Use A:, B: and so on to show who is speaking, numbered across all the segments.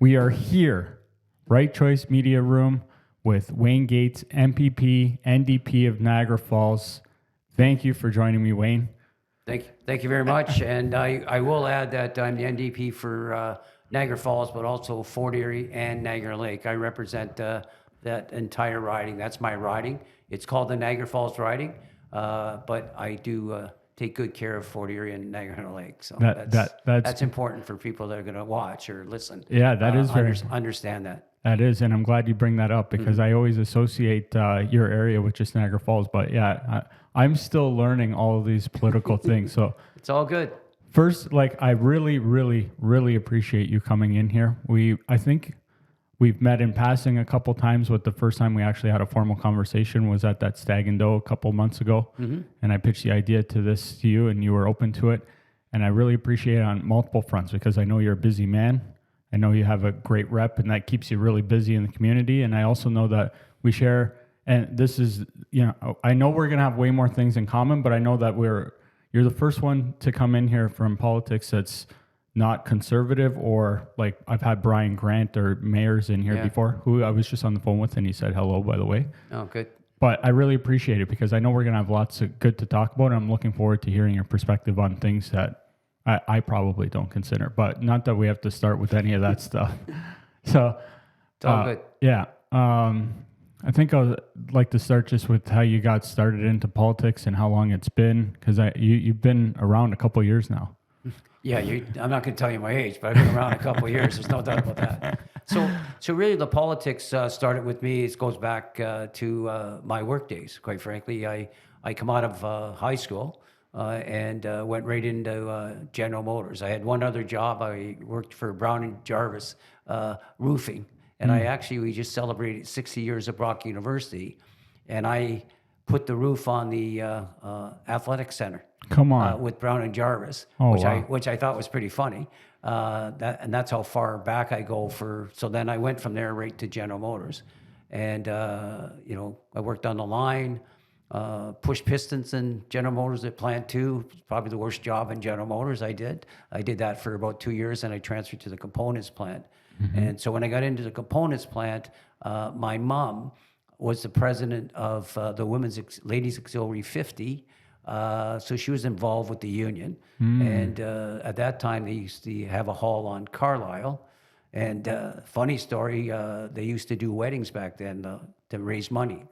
A: We are here, Right Choice Media Room, with Wayne Gates, MPP, NDP of Niagara Falls. Thank you for joining me, Wayne.
B: Thank you very much. And I will add that I'm the NDP for Niagara Falls, but also Fort Erie and Niagara Lake. I represent that entire riding. That's my riding. It's called the Niagara Falls riding, but I do take good care of Fort Erie and Niagara Lake. So that's important for people that are going to watch or listen.
A: Yeah, that is very
B: understand that.
A: That is, and I'm glad you bring that up because I always associate your area with just Niagara Falls. But yeah, I'm still learning all of these political things. So
B: it's all good.
A: First, I really, really, really appreciate you coming in here. I think we've met in passing a couple times, but the first time we actually had a formal conversation was at that Stag and Doe a couple months ago. Mm-hmm. And I pitched the idea to you, and you were open to it. And I really appreciate it on multiple fronts because I know you're a busy man. I know you have a great rep, and that keeps you really busy in the community. And I also know that we share, and this is, I know we're going to have way more things in common, but I know that you're the first one to come in here from politics that's not conservative, or like I've had Brian Grant or mayors in here before, who I was just on the phone with, and he said hello, by the way.
B: Oh, good.
A: But I really appreciate it because I know we're going to have lots of good to talk about, and I'm looking forward to hearing your perspective on things that I probably don't consider, but not that we have to start with any of that stuff. So
B: it's all good.
A: Yeah. I think I'd like to start just with how you got started into politics and how long it's been, because you've been around a couple of years now.
B: Yeah, I'm not going to tell you my age, but I've been around a couple of years. There's no doubt about that. So really the politics started with me. It goes back to my work days, quite frankly. I come out of high school. And went right into General Motors. I had one other job. I worked for Brown and Jarvis Roofing, and we just celebrated 60 years of Brock University, and I put the roof on the athletic center.
A: Come on,
B: with Brown and Jarvis, which I thought was pretty funny. That's how far back I go for. So then I went from there right to General Motors, and I worked on the line. Push pistons in General Motors at Plant 2, probably the worst job in General Motors I did. I did that for about 2 years, and I transferred to the components plant. Mm-hmm. And so when I got into the components plant, my mom was the president of the Ladies Auxiliary 50, so she was involved with the union. And at that time, they used to have a hall on Carlisle. And funny story, they used to do weddings back then to raise money.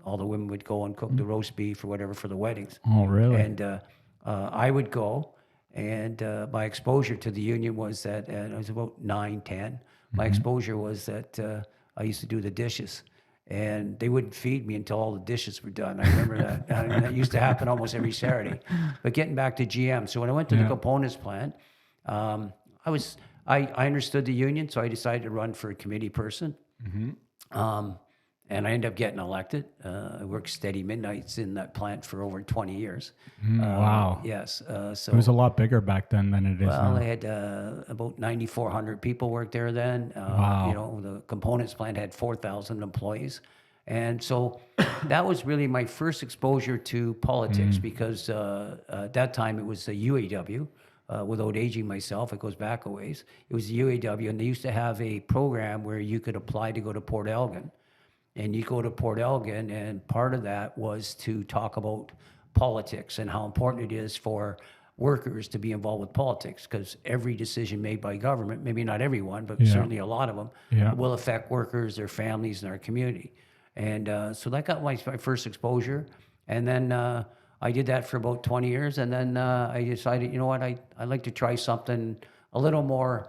B: All the women would go and cook the roast beef or whatever for the weddings.
A: Oh, really?
B: And I would go, and my exposure to the union was that I was about 9, 10. My exposure was that I used to do the dishes. And they wouldn't feed me until all the dishes were done. I remember that. That used to happen almost every Saturday. But getting back to GM, so when I went to the components plant, I understood the union, so I decided to run for a committee person. Mm-hmm. And I ended up getting elected. I worked steady midnights in that plant for over 20 years.
A: Wow.
B: Yes. So
A: it was a lot bigger back then than it is now.
B: Well, I had about 9,400 people work there then.
A: Wow.
B: The components plant had 4,000 employees. And so that was really my first exposure to politics because at that time it was the UAW. Without aging myself, it goes back a ways. It was the UAW, and they used to have a program where you could apply to go to Port Elgin. And you go to Port Elgin, and part of that was to talk about politics and how important it is for workers to be involved with politics, because every decision made by government, maybe not everyone, but certainly a lot of them, will affect workers, their families, and our community. And so that got my first exposure. And then I did that for about 20 years, and then I decided, I'd like to try something a little more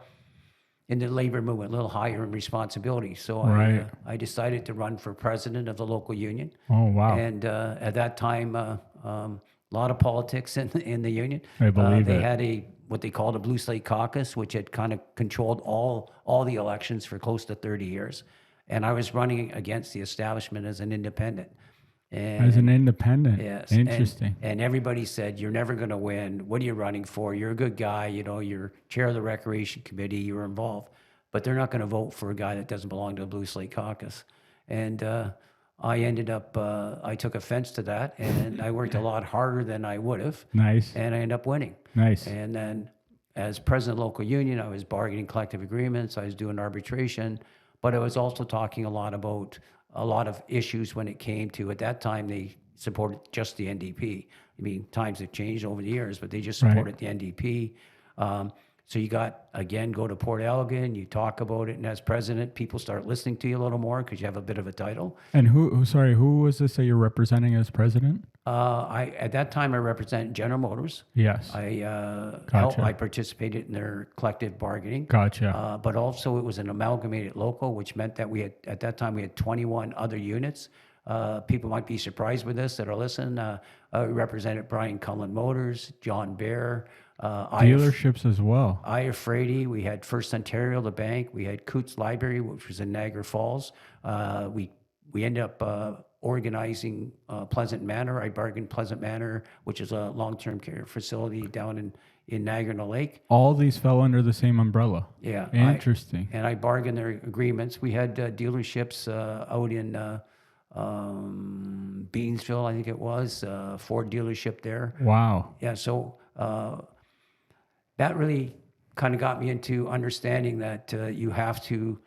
B: in the labor movement, a little higher in responsibility. So I decided to run for president of the local union.
A: Oh, wow.
B: And at that time, a lot of politics in the union.
A: I believe
B: they
A: it.
B: had what they called a Blue Slate Caucus, which had kind of controlled all the elections for close to 30 years. And I was running against the establishment as an independent.
A: As an independent?
B: Yes.
A: Interesting.
B: And everybody said, you're never going to win. What are you running for? You're a good guy. You're chair of the Recreation Committee. You were involved. But they're not going to vote for a guy that doesn't belong to the Blue Slate Caucus. And I ended up, I took offense to that, and I worked a lot harder than I would have.
A: Nice.
B: And I ended up winning.
A: Nice.
B: And then as president of local union, I was bargaining collective agreements, I was doing arbitration, but I was also talking a lot about a lot of issues when it came to, at that time, they supported just the NDP. I mean, times have changed over the years, but they just supported the NDP. So you got, again, go to Port Elgin, you talk about it, and as president, people start listening to you a little more because you have a bit of a title.
A: And who was this that you're representing as president?
B: At that time, I represented General Motors.
A: Yes.
B: I participated in their collective bargaining.
A: Gotcha.
B: But also it was an amalgamated local, which meant that at that time, we had 21 other units. People might be surprised with this that are listening. We represented Brian Cullen Motors, John Bear,
A: Dealerships as well.
B: Aya Frady. We had First Ontario, the bank. We had Coots Library, which was in Niagara Falls. We ended up organizing Pleasant Manor. I bargained Pleasant Manor, which is a long-term care facility down in Niagara-on-the-Lake.
A: All these fell under the same umbrella.
B: Yeah.
A: Interesting.
B: I bargained their agreements. We had dealerships out in Beansville, I think it was, Ford dealership there.
A: Wow.
B: Yeah, so that really kind of got me into understanding that you have to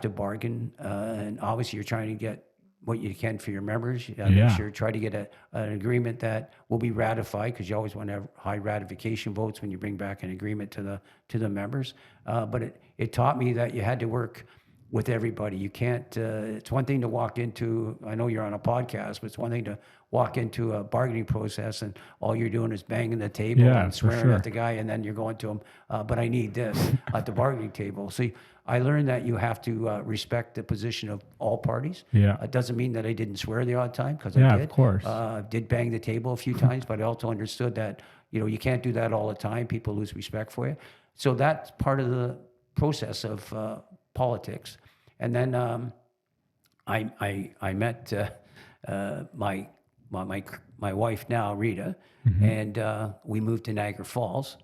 B: bargain, and obviously you're trying to get what you can for your members. Make sure try to get an agreement that will be ratified, because you always want to have high ratification votes when you bring back an agreement to the members. But it taught me that you had to work with everybody. You can't, it's one thing to walk into, I know you're on a podcast, but it's one thing to walk into a bargaining process and all you're doing is banging the table and swearing at the guy, and then you're going to him, but I need this at the bargaining table. So I learned that you have to respect the position of all parties.
A: Yeah.
B: It doesn't mean that I didn't swear the odd time, because I did.
A: Of course.
B: Did bang the table a few times, but I also understood that, you can't do that all the time. People lose respect for you. So that's part of the process of politics. And then I met my wife now, Rita, and we moved to Niagara Falls.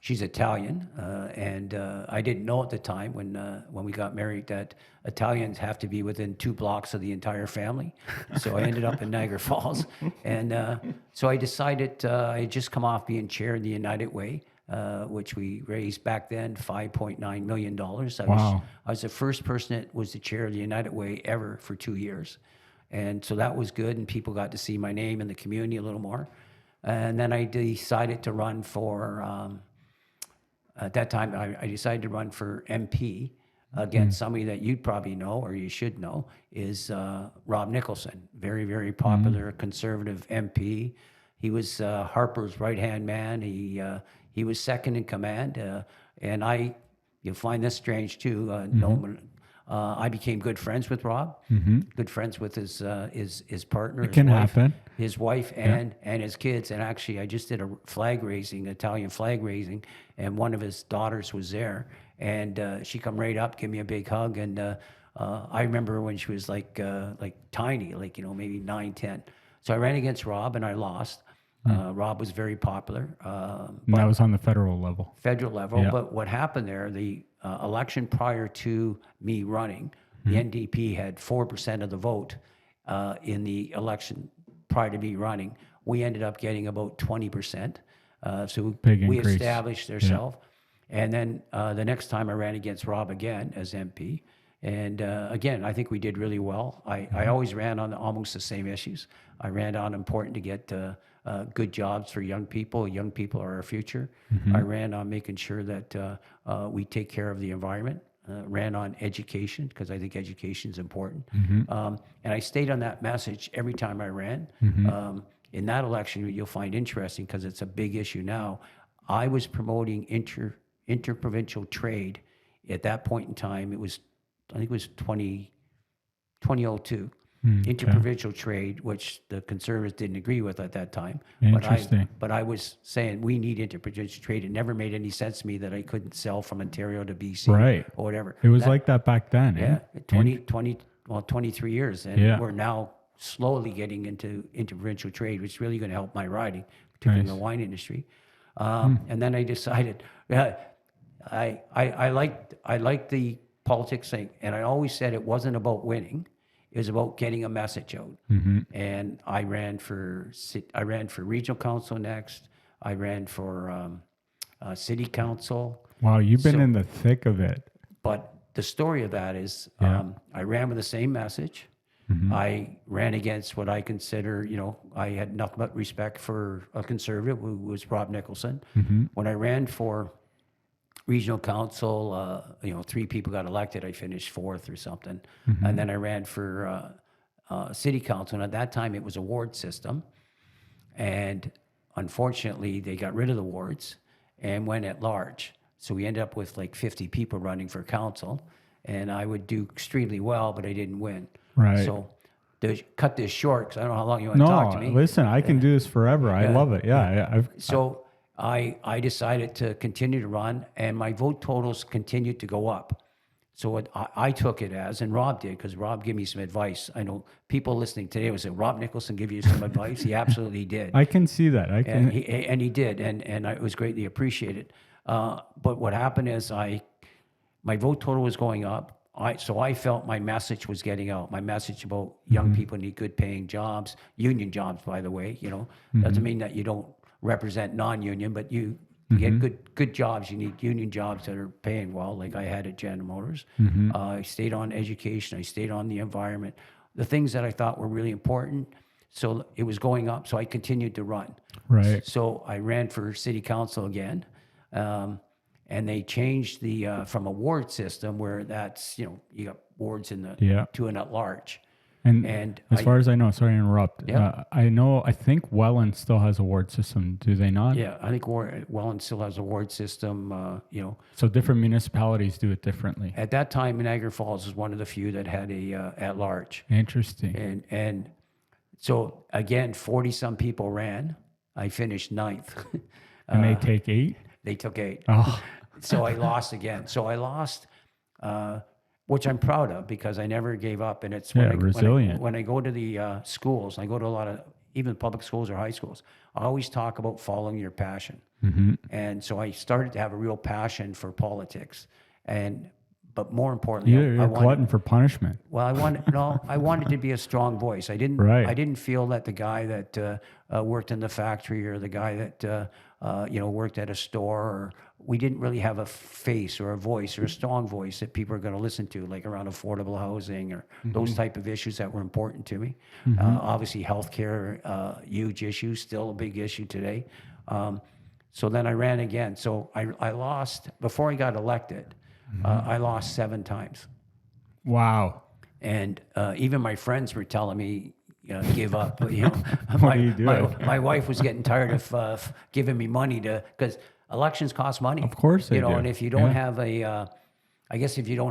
B: She's Italian, and I didn't know at the time when we got married that Italians have to be within 2 blocks of the entire family. So I ended up in Niagara Falls, and so I decided I had just come off being chair of the United Way, which we raised back then $5.9 million. I was the first person that was the chair of the United Way ever for 2 years, and so that was good, and people got to see my name in the community a little more. And then I decided to run for. At that time, I decided to run for MP against somebody that you'd probably know, or you should know, is Rob Nicholson. Very, very popular conservative MP. He was Harper's right-hand man. He was second in command. And you'll find this strange too, I became good friends with Rob, good friends with his partner, his wife, and his kids. And actually, I just did a Italian flag raising, and one of his daughters was there, and she come right up, give me a big hug, and I remember when she was like tiny, maybe 9, 10. So I ran against Rob, and I lost. Rob was very popular.
A: That was on the federal level.
B: But what happened there, the election prior to me running, the NDP had 4% of the vote in the election prior to me running. We ended up getting about 20%. So we established ourselves. And then the next time I ran against Rob again as MP. And again, I think we did really well. I always ran on almost the same issues. I ran on important to get good jobs for young people. Young people are our future. I ran on making sure that we take care of the environment. Ran on education, because I think education is important. And I stayed on that message every time I ran. In that election, you'll find interesting, because it's a big issue now. I was promoting interprovincial trade. At that point in time, I think it was 2002. Interprovincial trade, which the Conservatives didn't agree with at that time.
A: Interesting.
B: But I was saying we need interprovincial trade. It never made any sense to me that I couldn't sell from Ontario to BC or whatever.
A: It was like that back then.
B: Yeah, 23 years. And we're now slowly getting into interprovincial trade, which is really going to help my riding, particularly in the wine industry. And then I decided, I liked the politics thing, and I always said it wasn't about winning. It was about getting a message out. And I ran for regional council next. I ran for city council.
A: Wow, you've been
B: So-
A: in the thick of it.
B: But the story of that is
A: Yeah.
B: I ran with the same message. I ran against what I consider, I had nothing but respect for a conservative who was Rob Nicholson. When I ran for regional council, 3 people got elected. I finished 4th or something. And then I ran for city council. And at that time, it was a ward system. And unfortunately, they got rid of the wards and went at large. So we ended up with like 50 people running for council. And I would do extremely well, but I didn't win.
A: Right.
B: So to cut this short, because I don't know how long you want to talk to me.
A: Listen, I can do this forever. I love it. Yeah.
B: So I decided to continue to run, and my vote totals continued to go up. So what I took it as, and Rob did, because Rob gave me some advice. I know people listening today would say, Rob Nicholson give you some advice? He absolutely did.
A: I can see that.
B: And he did, and it was greatly appreciated. But what happened is my vote total was going up. So I felt my message was getting out. My message about young people need good paying jobs, union jobs, by the way. Doesn't mean that you don't represent non-union, but you get good jobs. You need union jobs that are paying well, like I had at General Motors. I stayed on education. I stayed on the environment, the things that I thought were really important. So it was going up. So I continued to run.
A: Right.
B: So I ran for city council again. And they changed the from a ward system where that's you got wards in the to an at large.
A: And as far as I know, sorry to interrupt.
B: Yeah.
A: I think Welland still has a ward system. Do they not?
B: Yeah, I think Welland still has a ward system.
A: So different municipalities do it differently.
B: At that time, Niagara Falls was one of the few that had a at large.
A: Interesting.
B: And so again, 40 some people ran. I finished 9th.
A: And they take 8.
B: They took 8.
A: Oh.
B: So I lost again. So I lost, which I'm proud of because I never gave up. And it's
A: resilient.
B: When I go to the schools, I go to a lot of even public schools or high schools. I always talk about following your passion. And so I started to have a real passion for politics. But more importantly,
A: You're a glutton for punishment.
B: Well, I wanted to be a strong voice. I didn't feel that the guy that worked in the factory or the guy that worked at a store, we didn't really have a face or a voice or a strong voice that people are going to listen to, like around affordable housing or those type of issues that were important to me. Obviously, healthcare, huge issue, still a big issue today. So then I ran again. So I lost before I got elected. I lost 7 times.
A: Wow.
B: And even my friends were telling me, give up.
A: What are you doing?
B: My wife was getting tired of giving me money because elections cost money.
A: Of course they do.
B: And if you don't have I guess if you're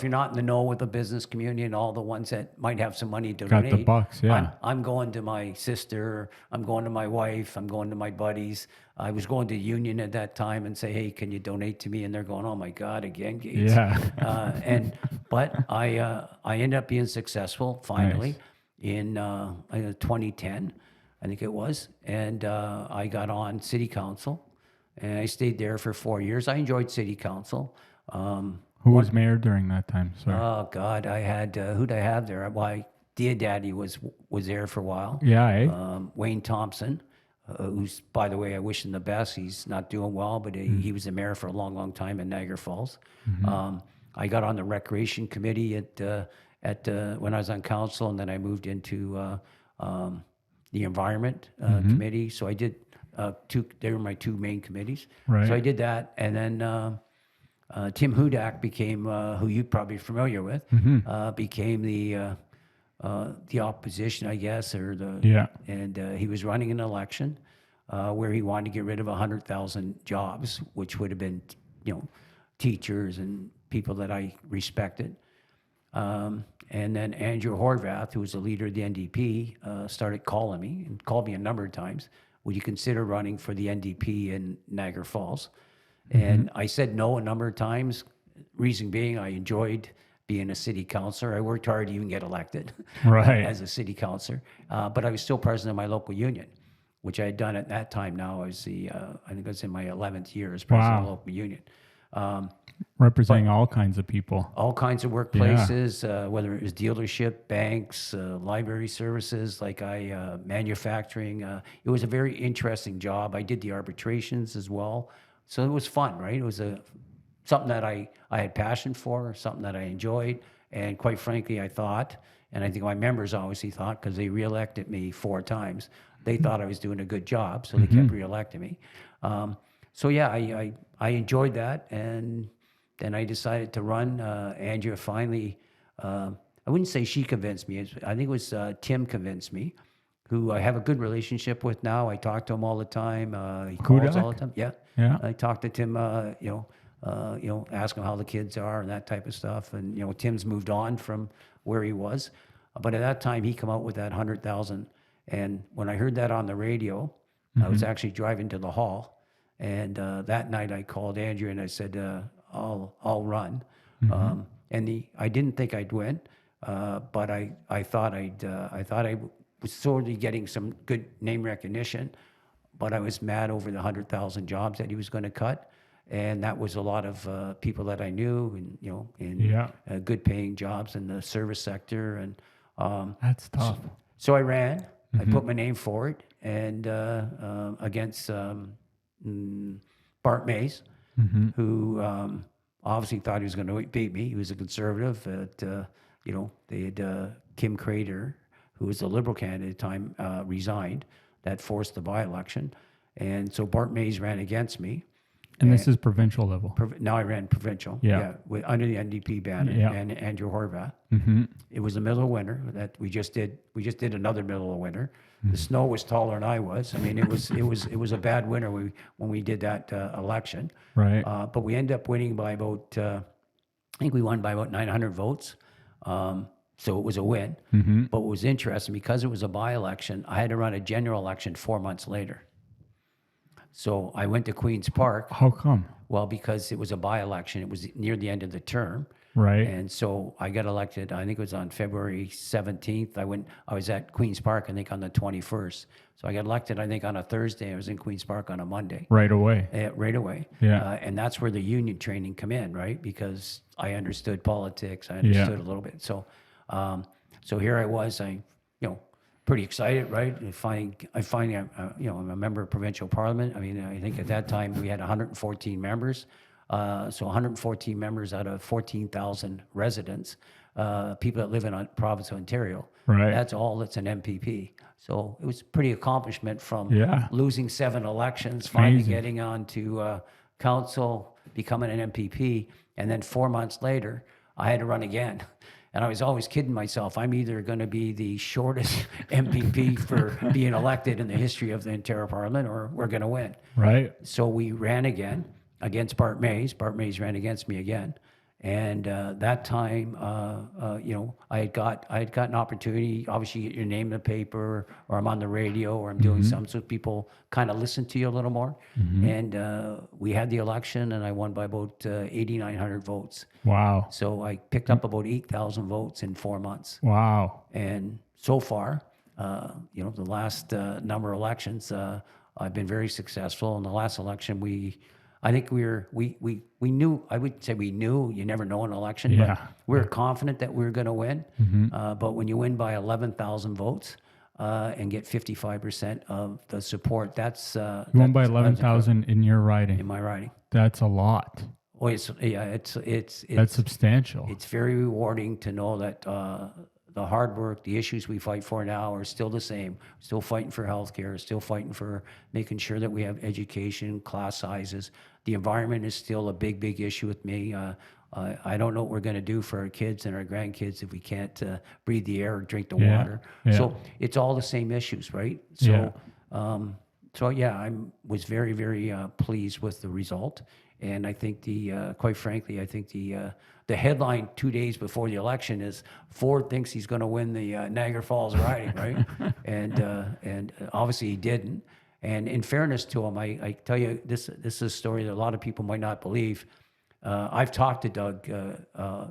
B: not in the know with the business community and all the ones that might have some money to
A: Got
B: donate.
A: the bucks, yeah.
B: I'm going to my sister, I'm going to my wife, I'm going to my buddies. I was going to union at that time and say, hey, can you donate to me? And they're going, oh my God, again, Gates.
A: Yeah.
B: But I ended up being successful finally in 2010, I think it was. And I got on city council and I stayed there for 4 years. I enjoyed city council.
A: Who was mayor during that time? Sorry.
B: Oh God, I had who'd I have there? Why, Dear Daddy was there for a while.
A: Yeah.
B: Wayne Thompson, who's, by the way, I wish him the best. He's not doing well, but he was the mayor for a long, long time in Niagara Falls. I got on the recreation committee when I was on council, and then I moved into the environment committee. So I did they were my 2 main committees.
A: Right.
B: So I did that, and then. Tim Hudak became, who you're probably familiar with, became the opposition, I guess, and he was running an election where he wanted to get rid of 100,000 jobs, which would have been, teachers and people that I respected. And then Andrew Horvath, who was the leader of the NDP, started calling me and called me a number of times. Would you consider running for the NDP in Niagara Falls? And I said no a number of times. Reason being, I enjoyed being a city councilor. I worked hard to even get elected as a city councilor. But I was still president of my local union, which I had done at that time. Now I was I think I was in my 11th year as president of the local union.
A: Representing all kinds of people.
B: All kinds of workplaces, whether it was dealership, banks, library services, manufacturing. It was a very interesting job. I did the arbitrations as well. So it was fun, right? It was something that I had passion for, something that I enjoyed. And quite frankly, I thought, and I think my members obviously thought, because they reelected me 4 times, they thought I was doing a good job. So they kept reelecting me. So yeah, I enjoyed that. And then I decided to run. Andrea finally, I wouldn't say she convinced me. I think it was Tim convinced me, who I have a good relationship with now. I talk to him all the time. He calls all the time. Yeah.
A: Yeah.
B: I talk to Tim, ask him how the kids are and that type of stuff. And, Tim's moved on from where he was. But at that time, he come out with that 100,000. And when I heard that on the radio, I was actually driving to the hall. And that night I called Andrew and I said, I'll run. I didn't think I'd win, but I thought I was sort of getting some good name recognition, but I was mad over the 100,000 jobs that he was going to cut, and that was a lot of people that I knew, and good paying jobs in the service sector, and
A: That's tough.
B: so I ran. I put my name forward, and against Bart Mays, who obviously thought he was going to beat me. He was a conservative. They had Kim Crater, who was the Liberal candidate at the time, resigned. That forced the by-election. And so Bart Mays ran against me.
A: And this is provincial level.
B: Now I ran provincial.
A: Yeah.
B: Under the NDP banner and Andrew Horvath. It was the middle of winter that we just did. We just did another middle of winter. The snow was taller than I was. I mean, it was a bad winter when we did that election.
A: Right.
B: But we ended up winning by about, I think we won by about 900 votes. So it was a win. But what was interesting, because it was a by-election, I had to run a general election 4 months later. So I went to Queen's Park.
A: How come?
B: Well, because it was a by-election. It was near the end of the term.
A: Right.
B: And so I got elected, I think it was on February 17th. I was at Queen's Park, I think on the 21st. So I got elected, I think on a Thursday. I was in Queen's Park on a Monday.
A: Right away.
B: Right away.
A: Yeah.
B: And that's where the union training come in, right? Because I understood politics. I understood a little bit. So here I was, pretty excited, right? I finally, I'm a member of provincial parliament. I mean, I think at that time we had 114 members. So 114 members out of 14,000 residents, people that live in province of Ontario.
A: Right.
B: That's all that's an MPP. So it was a pretty accomplishment from losing 7 elections, finally getting on to council, becoming an MPP. And then 4 months later, I had to run again. And I was always kidding myself, I'm either going to be the shortest MPP for being elected in the history of the Ontario Parliament, or we're going to win.
A: Right.
B: So we ran again against Bart Mays. Bart Mays ran against me again. And that time, I had got an opportunity. Obviously, you get your name in the paper, or I'm on the radio, or I'm doing something, so people kind of listen to you a little more. And we had the election, and I won by about 8,900 votes.
A: Wow.
B: So I picked up about 8,000 votes in 4 months.
A: Wow.
B: And so far, the last number of elections, I've been very successful. In the last election, I think we knew, I would say we knew, you never know in an election, but we were confident that we were going to win. But when you win by 11,000 votes and get 55% of the support, that's...
A: You won by 11,000 in your riding.
B: In my riding.
A: That's a lot.
B: Oh, it's
A: That's substantial.
B: It's very rewarding to know that the hard work, the issues we fight for now are still the same. Still fighting for healthcare, still fighting for making sure that we have education, class sizes. The environment is still a big, big issue with me. I don't know what we're going to do for our kids and our grandkids if we can't breathe the air or drink the water. So it's all the same issues, right? So, I was very, very pleased with the result. And I think quite frankly, I think the headline 2 days before the election is Ford thinks he's going to win the Niagara Falls riding, right? and obviously he didn't. And in fairness to him, I tell you, this is a story that a lot of people might not believe. I've talked to Doug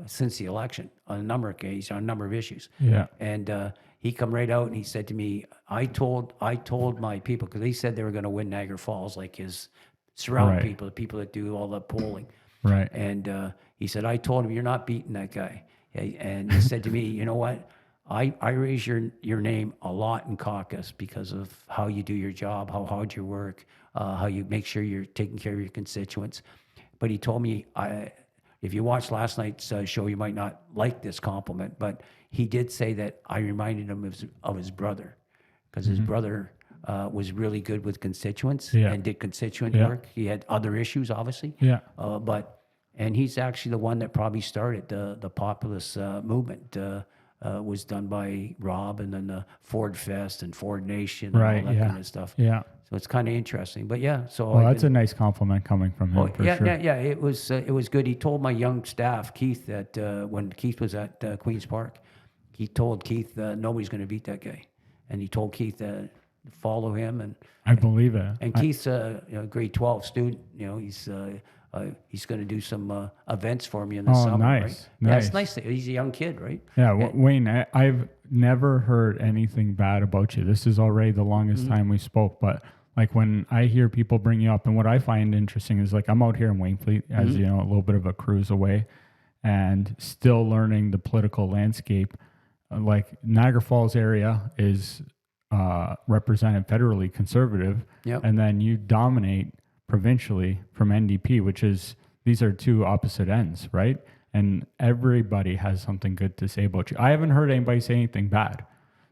B: since the election on a number of occasions, on a number of issues.
A: Yeah.
B: And he come right out and he said to me, I told my people, because they said they were going to win Niagara Falls, like his surrounding people, the people that do all the polling.
A: Right.
B: And he said, I told him, you're not beating that guy. And he said to me, you know what? I raise your name a lot in caucus because of how you do your job, how hard you work, how you make sure you're taking care of your constituents. But he told me, if you watched last night's show, you might not like this compliment, but he did say that I reminded him of his brother, because his brother was really good with constituents and did constituent work. He had other issues, obviously.
A: Yeah.
B: And he's actually the one that probably started the populist movement. Was done by Rob, and then the Ford Fest and Ford Nation and all that kind of stuff.
A: Yeah.
B: So it's kind of interesting. But yeah, so
A: Well, that's a nice compliment coming from him, for sure.
B: yeah. It was good. He told my young staff, Keith, that when Keith was at Queen's Park, he told Keith nobody's going to beat that guy, and he told Keith to follow him. And
A: I believe it.
B: And Keith's a grade 12 student. He's going to do some events for me in the summer.
A: Nice,
B: right?
A: nice.
B: Yeah, it's nice. He's a young kid, right?
A: Yeah, Wayne, I've never heard anything bad about you. This is already the longest time we spoke, but like when I hear people bring you up, and what I find interesting is, like, I'm out here in Waynfleet, as you know, a little bit of a cruise away, and still learning the political landscape. Like Niagara Falls area is represented federally conservative, and then you dominate provincially from NDP, which is, these are two opposite ends, right? And everybody has something good to say about you. I haven't heard anybody say anything bad.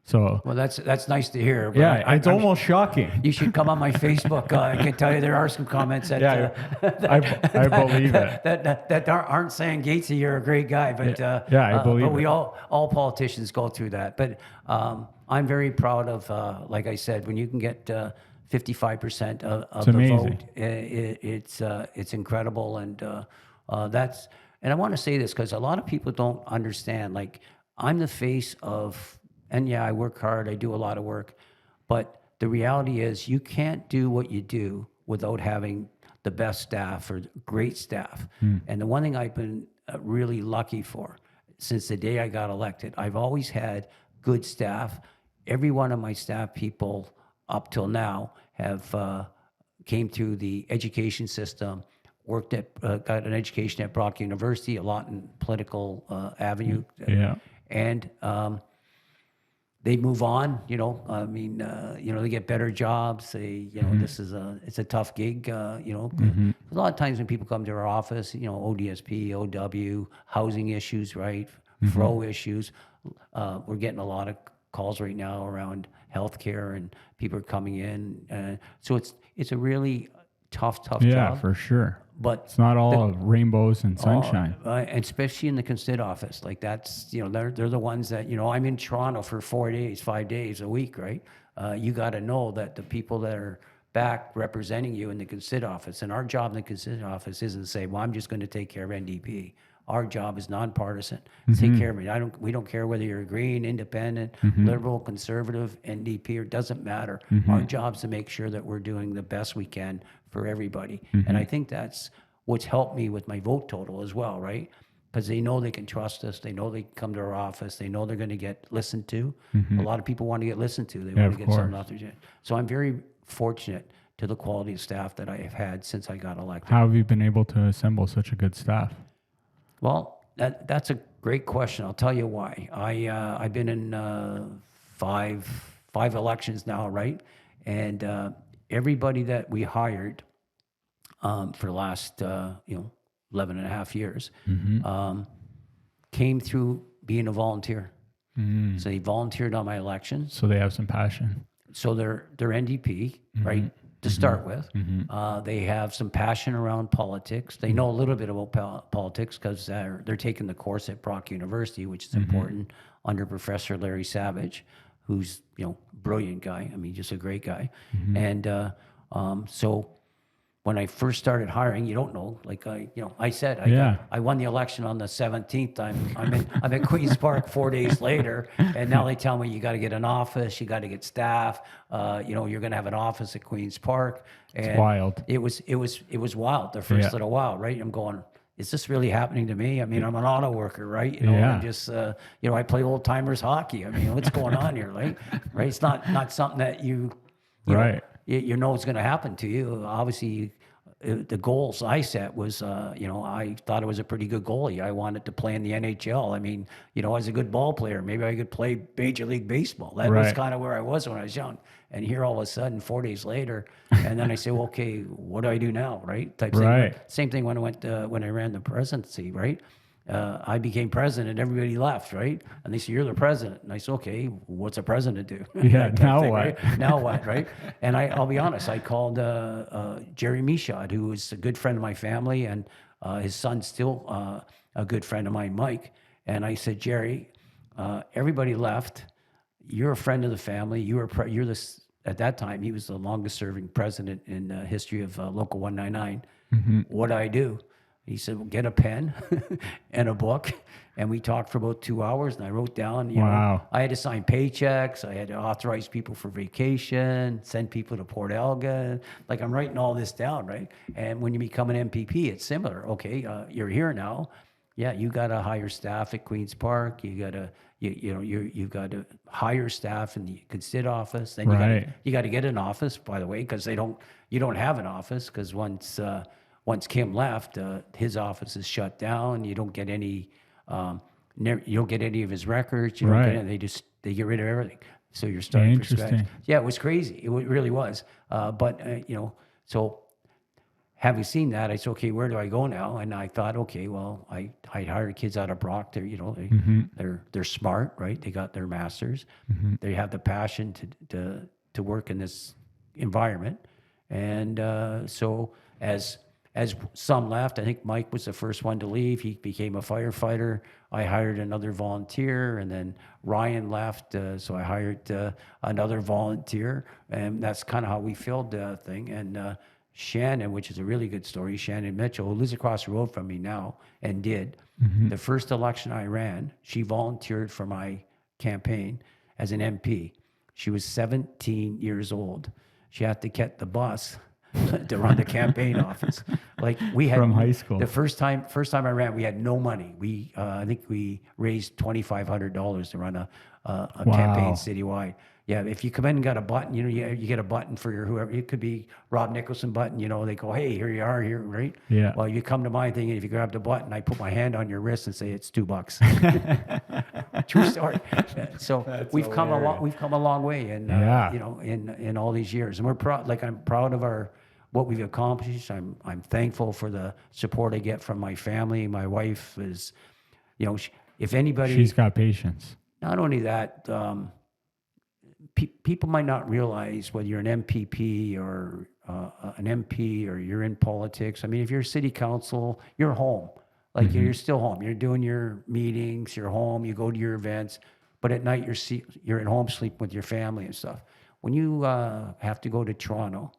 A: So,
B: well, that's nice to hear. But
A: yeah, it's almost shocking.
B: You should come on my Facebook. I can tell you there are some comments that
A: I believe it.
B: That aren't saying, Gatesy, you're a great guy, but
A: I believe
B: but
A: it.
B: we all politicians go through that. But I'm very proud of, like I said, when you can get 55% of the vote, it's incredible, and that's. And I want to say this because a lot of people don't understand. Like, I'm the face of, and yeah, I work hard, I do a lot of work, but the reality is you can't do what you do without having the best staff or great staff. And the one thing I've been really lucky for since the day I got elected, I've always had good staff. Every one of my staff people up till now have came through the education system, worked at, got an education at Brock University, a lot in political avenue. And they move on, I mean, they get better jobs. They, it's a tough gig, A lot of times when people come to our office, ODSP, OW, housing issues, right? FRO issues. We're getting a lot of calls right now around healthcare, and people are coming in. So it's a really tough job.
A: Yeah, for sure.
B: But
A: it's not all rainbows and sunshine.
B: And especially in the constit office, like that's, they're the ones that, I'm in Toronto for 5 days a week, right? You got to know that the people that are back representing you in the constit office, and our job in the constit office isn't to say, well, I'm just going to take care of NDP. Our job is nonpartisan. Take care of me. We don't care whether you're green, independent, liberal, conservative, NDP, or it doesn't matter. Our job is to make sure that we're doing the best we can for everybody. And I think that's what's helped me with my vote total as well, right? Because they know they can trust us. They know they can come to our office. They know they're going to get listened to. A lot of people want to get listened to. They want to get something off their chest. So I'm very fortunate to the quality of staff that I have had since I got elected.
A: How have you been able to assemble such a good staff?
B: Well, that's a great question. I'll tell you why. I've been in five elections now, right? And everybody that we hired for the last 11 and a half years came through being a volunteer. So they volunteered on my election.
A: So they have some passion.
B: So they're NDP, right? To start with. They have some passion around politics. They know a little bit about politics because they're taking the course at Brock University, which is important, under Professor Larry Savage, who's, brilliant guy. I mean, just a great guy. And so when I first started hiring, you don't know, like I said, I won the election on the 17th. I'm at Queen's Park 4 days later, and now they tell me you got to get an office, you got to get staff, you're going to have an office at Queen's Park. And
A: it's wild.
B: It was wild the first little while, right? I'm going, is this really happening to me? I mean, I'm an auto worker, right? I'm just, I play old timers hockey. I mean, what's going on here, right? It's not something that you know it's going to happen to you. Obviously, the goals I set was, I thought I was a pretty good goalie. I wanted to play in the NHL. I mean, as a good ball player, maybe I could play Major League Baseball. That was
A: Right.
B: kind of where I was when I was young. And here all of a sudden, 4 days later, and then I say, well, okay, what do I do now, right? Type thing.
A: Right.
B: Same thing when I ran the presidency, right? I became president, everybody left, right? And they said, you're the president. And I said, okay, what's a president do?
A: Yeah,
B: Type
A: now
B: thing,
A: what?
B: right? Now what, right? And I'll be honest, I called Jerry Michaud, who was a good friend of my family, and his son's still a good friend of mine, Mike. And I said, Jerry, everybody left. You're a friend of the family. You're this at that time. He was the longest serving president in the history of Local 199. What do I do? He said, well, get a pen and a book. And we talked for about 2 hours, and I wrote down,
A: Wow.
B: I had to sign paychecks. I had to authorize people for vacation, send people to Port Elgin. Like, I'm writing all this down, right? And when you become an MPP, it's similar. Okay, you're here now. Yeah, you got to hire staff at Queen's Park. You got to, you've got to hire staff in the Consid office. Then
A: Right.
B: you got to get an office, by the way, because you don't have an office, because once Kim left, his office is shut down. You don't get any, you don't get any of his records. You don't
A: Right.
B: get any, they get rid of everything. So you're starting from scratch.
A: Interesting.
B: Yeah, it was crazy. It really was. But so having seen that, I said, okay, where do I go now? And I thought, okay, well, I hired kids out of Brock. They're smart, right? They got their masters. They have the passion to work in this environment. And so as some left, I think Mike was the first one to leave. He became a firefighter. I hired another volunteer, and then Ryan left, so I hired another volunteer, and that's kind of how we filled the thing. And Shannon, which is a really good story, Shannon Mitchell, who lives across the road from me now, and did the first election I ran. She volunteered for my campaign as an MP. She was 17 years old. She had to get the bus to run the campaign office. Like, we had
A: From high school.
B: The first time I ran, we had no money. We I think we raised $2,500 to run a campaign citywide. Yeah, if you come in and got a button, you get a button for your whoever. It could be Rob Nicholson button. They go, hey, here you are, here, right?
A: Yeah.
B: Well, you come to my thing, and if you grab the button, I put my hand on your wrist and say it's $2. True story. So we've come a long way, and in all these years, and we're proud. Like, I'm proud of what we've accomplished. I'm thankful for the support I get from my family. My wife is, if anybody,
A: She's got patience.
B: not only that. People might not realize whether you're an MPP or an MP or you're in politics. I mean, if you're city council, you're home. Like, you're still home. You're doing your meetings. You're home. You go to your events. But at night, you're at home sleeping with your family and stuff. When you have to go to Toronto,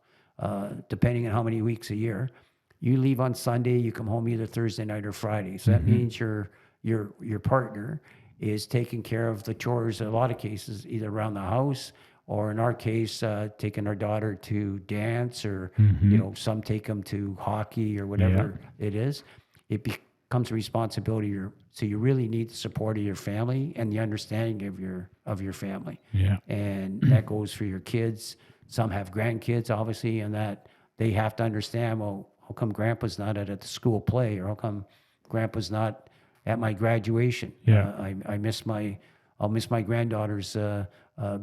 B: depending on how many weeks a year, you leave on Sunday. You come home either Thursday night or Friday. So that means your partner is taking care of the chores in a lot of cases, either around the house, or in our case, taking our daughter to dance, or some take them to hockey or whatever it is. It becomes a responsibility. So you really need the support of your family and the understanding of your family.
A: Yeah.
B: And that goes for your kids. Some have grandkids, obviously, and that they have to understand, well, how come Grandpa's not at the school play, or how come Grandpa's not at my graduation?
A: Yeah.
B: I'll miss my granddaughter's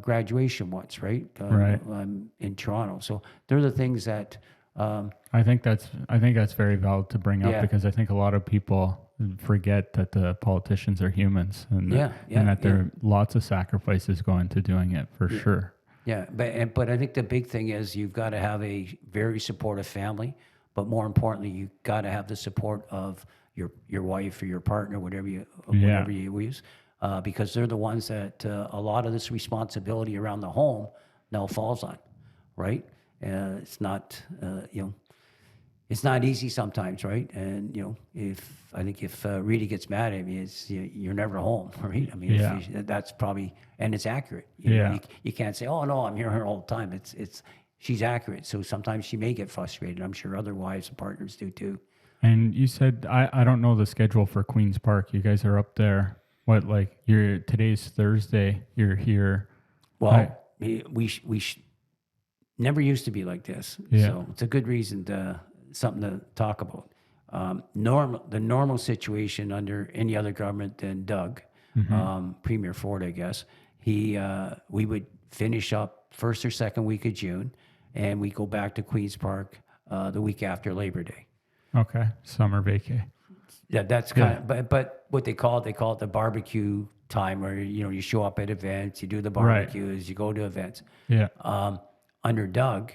B: graduation once, right?
A: Right.
B: I'm in Toronto, so they're the things that.
A: I think that's very valid to bring up, because I think a lot of people forget that the politicians are humans, and that there are lots of sacrifices go into doing it, for sure.
B: Yeah, but I think the big thing is you've got to have a very supportive family, but more importantly, you've got to have the support of your wife or your partner, whatever you use, because they're the ones that a lot of this responsibility around the home now falls on, right? It's not it's not easy sometimes, right? And if Rita gets mad at me, it's you're never home, right? I mean, that's probably, and it's accurate. You can't say, oh no, I'm here all the time. It's she's accurate. So sometimes she may get frustrated. I'm sure other wives and partners do too.
A: And you said, I don't know the schedule for Queen's Park. You guys are up there. What, like, today's Thursday, you're here.
B: Well, we never used to be like this.
A: Yeah.
B: So it's a good reason to something to talk about. The normal situation under any other government than Doug, Premier Ford, I guess, we would finish up first or second week of June, and we go back to Queens Park the week after Labor Day.
A: Okay. Summer vacay.
B: Yeah, that's kind of, but what they call it the barbecue time, where you show up at events, you do the barbecues, you go to events.
A: Yeah.
B: Under Doug,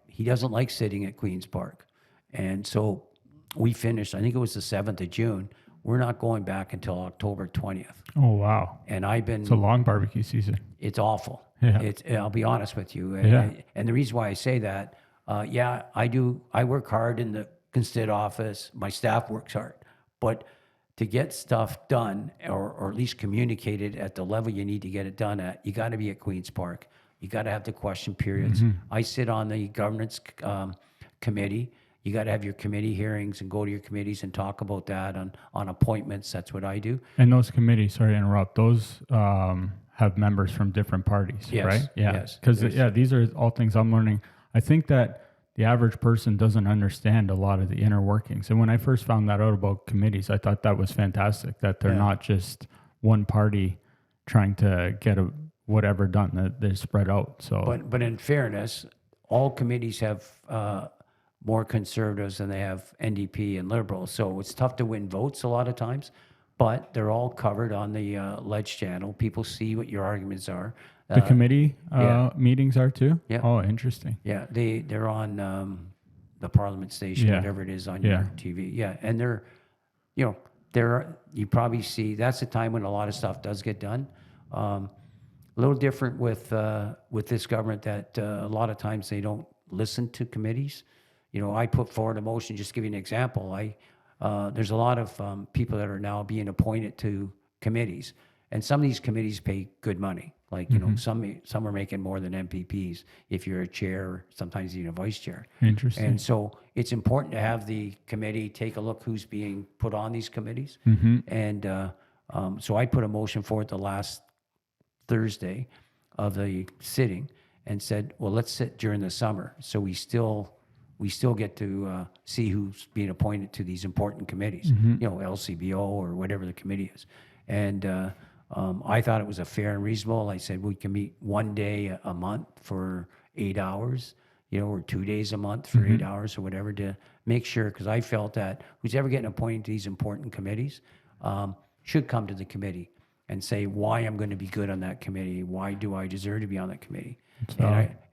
B: he doesn't like sitting at Queens Park, and so we finished. I think it was the 7th of June. We're not going back until October 20th.
A: Oh, wow.
B: And I've been.
A: It's a long barbecue season.
B: It's awful.
A: Yeah.
B: I'll be honest with you.
A: Yeah.
B: And the reason why I say that, I do. I work hard in the Constituent office. My staff works hard, but to get stuff done, or at least communicated at the level you need to get it done at, you got to be at Queens Park. You got to have the question periods. I sit on the governance committee. You got to have your committee hearings and go to your committees and talk about that on appointments. That's what I do.
A: And those committees, sorry to interrupt, those have members from different parties,
B: Yes,
A: right? Yeah.
B: yes.
A: Because, these are all things I'm learning. I think that the average person doesn't understand a lot of the inner workings. And when I first found that out about committees, I thought that was fantastic, that they're not just one party trying to get whatever done, that they're spread out. So,
B: But in fairness, all committees have more conservatives than they have NDP and Liberals. So it's tough to win votes a lot of times, but they're all covered on the Ledge channel. People see what your arguments are.
A: the committee
B: yeah.
A: meetings are too?
B: Yeah.
A: Oh, interesting.
B: Yeah, they're on the Parliament station, whatever it is on your TV. Yeah, and you probably see that's the time when a lot of stuff does get done. A little different with this government, that a lot of times they don't listen to committees. I put forward a motion. Just to give you an example, there's a lot of people that are now being appointed to committees, and some of these committees pay good money. Like, some are making more than MPPs if you're a chair, sometimes even a vice chair.
A: Interesting.
B: And so it's important to have the committee take a look who's being put on these committees. And so I put a motion forward the last Thursday of the sitting and said, well, let's sit during the summer. So we still get to see who's being appointed to these important committees, LCBO or whatever the committee is. And I thought it was a fair and reasonable. I said we can meet one day a month for 8 hours, or 2 days a month for 8 hours or whatever, to make sure, because I felt that who's ever getting appointed to these important committees should come to the committee and say why I'm going to be good on that committee. Why do I deserve to be on that committee?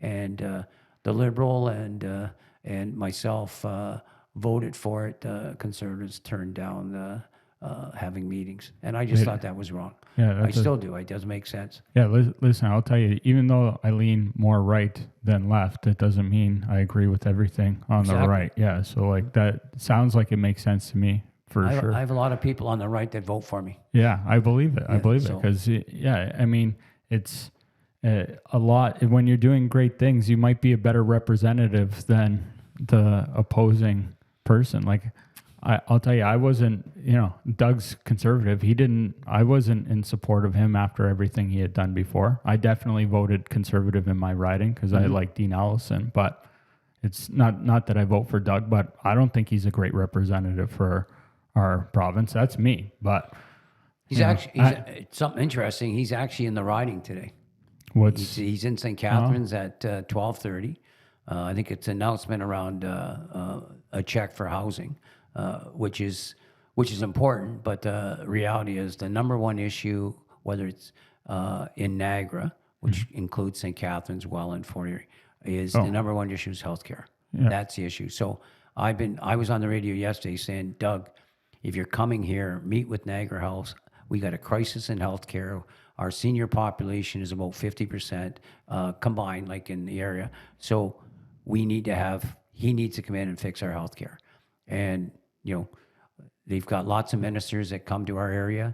B: And the Liberal and myself voted for it. Conservatives turned down having meetings, and I just thought that was wrong.
A: Yeah,
B: I still do. It doesn't make sense.
A: Yeah, listen, I'll tell you, even though I lean more right than left, it doesn't mean I agree with everything on the right. Yeah, so like that sounds like it makes sense to me for sure.
B: I have a lot of people on the right that vote for me.
A: Yeah, I believe it. I believe it because, I mean, it's a lot. When you're doing great things, you might be a better representative than the opposing person. Like, I'll tell you, I wasn't, Doug's conservative. I wasn't in support of him after everything he had done before. I definitely voted conservative in my riding because I like Dean Allison, but it's not that I vote for Doug, but I don't think he's a great representative for our province. That's me, but
B: he's something interesting. He's actually in the riding today. He's in St. Catharines at 12:30. I think it's an announcement around a check for housing. Which is important, but the reality is the number one issue, whether it's in Niagara, which includes St. Catharines, Welland, Fort Erie, is the number one issue is healthcare. Yeah. That's the issue. So I was on the radio yesterday saying, Doug, if you're coming here, meet with Niagara Health. We got a crisis in healthcare. Our senior population is about 50% combined, like in the area. So he needs to come in and fix our healthcare. And they've got lots of ministers that come to our area.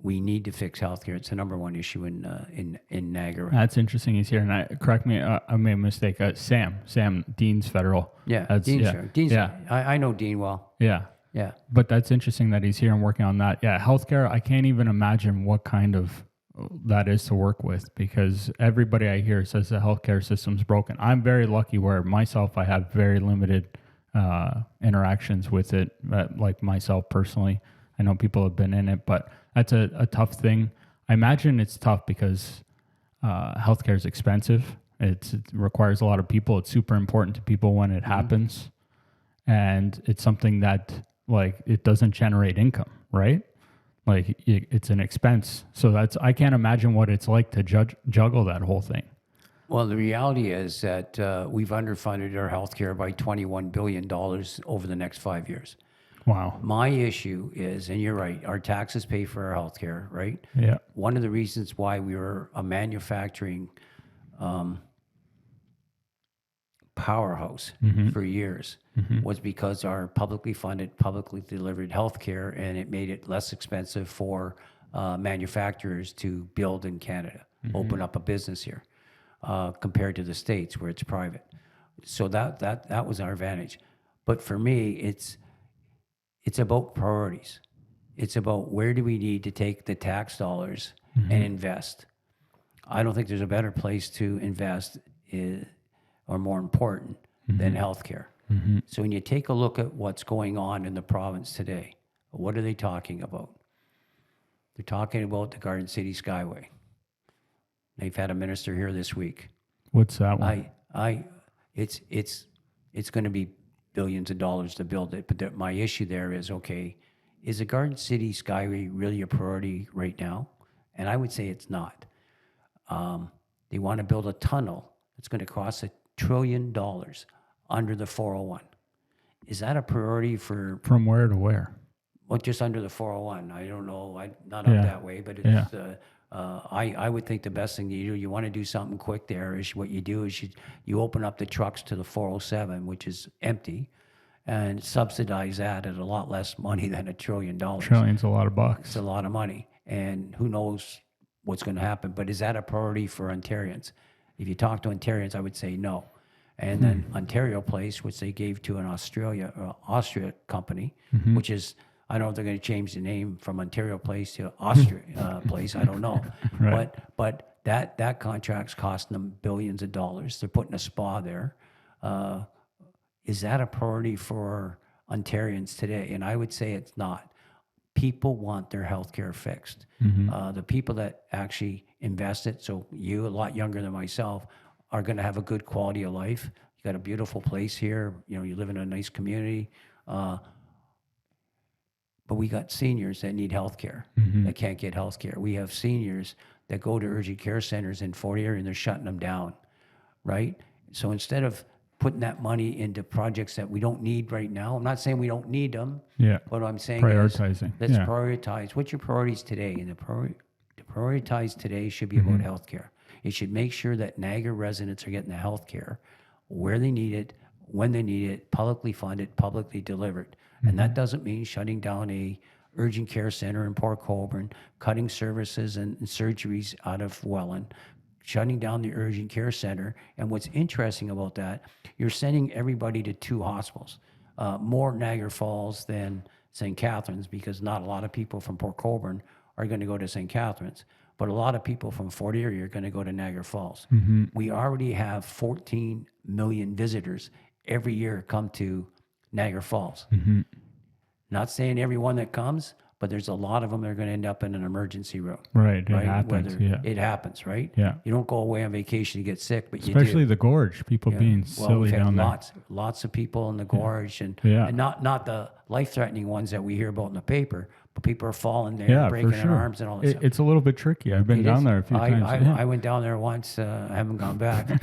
B: We need to fix healthcare. It's the number one issue in Niagara.
A: That's interesting. He's here, and correct me, I made a mistake. Sam, Dean's federal.
B: Yeah, Dean's. I know Dean well.
A: Yeah. But that's interesting that he's here and working on that. Yeah, healthcare. I can't even imagine what kind of that is to work with, because everybody I hear says the healthcare system's broken. I'm very lucky where myself I have very limited interactions with it, like myself personally. I know people have been in it, but that's a tough thing. I imagine it's tough because healthcare is expensive. It requires a lot of people. It's super important to people when it happens. And it's something that, like, it doesn't generate income, right? Like, it's an expense. So I can't imagine what it's like to juggle that whole thing.
B: Well, the reality is that we've underfunded our healthcare by $21 billion over the next 5 years.
A: Wow.
B: My issue is, and you're right, our taxes pay for our healthcare, right?
A: Yeah.
B: One of the reasons why we were a manufacturing powerhouse for years was because our publicly funded, publicly delivered healthcare, and it made it less expensive for manufacturers to build in Canada, open up a business here, compared to the States where it's private. So that was our advantage. But for me, it's about priorities. It's about where do we need to take the tax dollars and invest. I don't think there's a better place to invest or more important than healthcare. So when you take a look at what's going on in the province today, what are they talking about? They're talking about the Garden City Skyway. They've had a minister here this week.
A: What's that one?
B: It's going to be billions of dollars to build it. But my issue there is, okay, is the Garden City Skyway really a priority right now? And I would say it's not. They want to build a tunnel that's going to cost $1 trillion under the 401. Is that a priority for?
A: From where to where?
B: Well, just under the 401. I don't know. I'm not up that way, but it's. I would think the best thing you want to do something quick there is what you do is you open up the trucks to the 407, which is empty, and subsidize that at a lot less money than $1 trillion.
A: Trillions, a lot of bucks.
B: It's a lot of money, and who knows what's going to happen. But is that a priority for Ontarians? If you talk to Ontarians, I would say no. And then Ontario Place, which they gave to an Austria company, which is, I don't know if they're going to change the name from Ontario Place to Austria Place. I don't know.
A: Right.
B: But that contract's costing them billions of dollars. They're putting a spa there. Is that a priority for Ontarians today? And I would say it's not. People want their health care fixed. The people that actually invest it, so you, a lot younger than myself, are going to have a good quality of life. You got a beautiful place here. You know, you live in a nice community. But we got seniors that need health care that can't get health care. We have seniors that go to urgent care centers in Fort Erie and they're shutting them down, right? So instead of putting that money into projects that we don't need right now, I'm not saying we don't need them.
A: Yeah.
B: What I'm saying
A: Prioritizing.
B: is let's prioritize. What's your priorities today? And the prioritize today should be about health care. It should make sure that Niagara residents are getting the health care where they need it, when they need it, publicly funded, publicly delivered. And that doesn't mean shutting down a urgent care center in Port Colborne, cutting services and surgeries out of Welland, shutting down the urgent care center. And what's interesting about that, you're sending everybody to 2 hospitals, more Niagara Falls than St. Catharines, because not a lot of people from Port Colborne are going to go to St. Catharines, but a lot of people from Fort Erie are going to go to Niagara Falls. We already have 14 million visitors every year come to Niagara Falls. Not saying everyone that comes, but there's a lot of them that are going to end up in an emergency room.
A: Right. It happens.
B: It happens, right?
A: Yeah.
B: You don't go away on vacation to get sick, but
A: especially
B: you do.
A: the gorge, people being silly
B: we've had
A: down there.
B: Lots of people in the gorge, and not the life-threatening ones that we hear about in the paper, but people are falling there, breaking their arms and all that stuff.
A: It's a little bit tricky. I've been down there a few times.
B: I went down there once. I haven't gone back.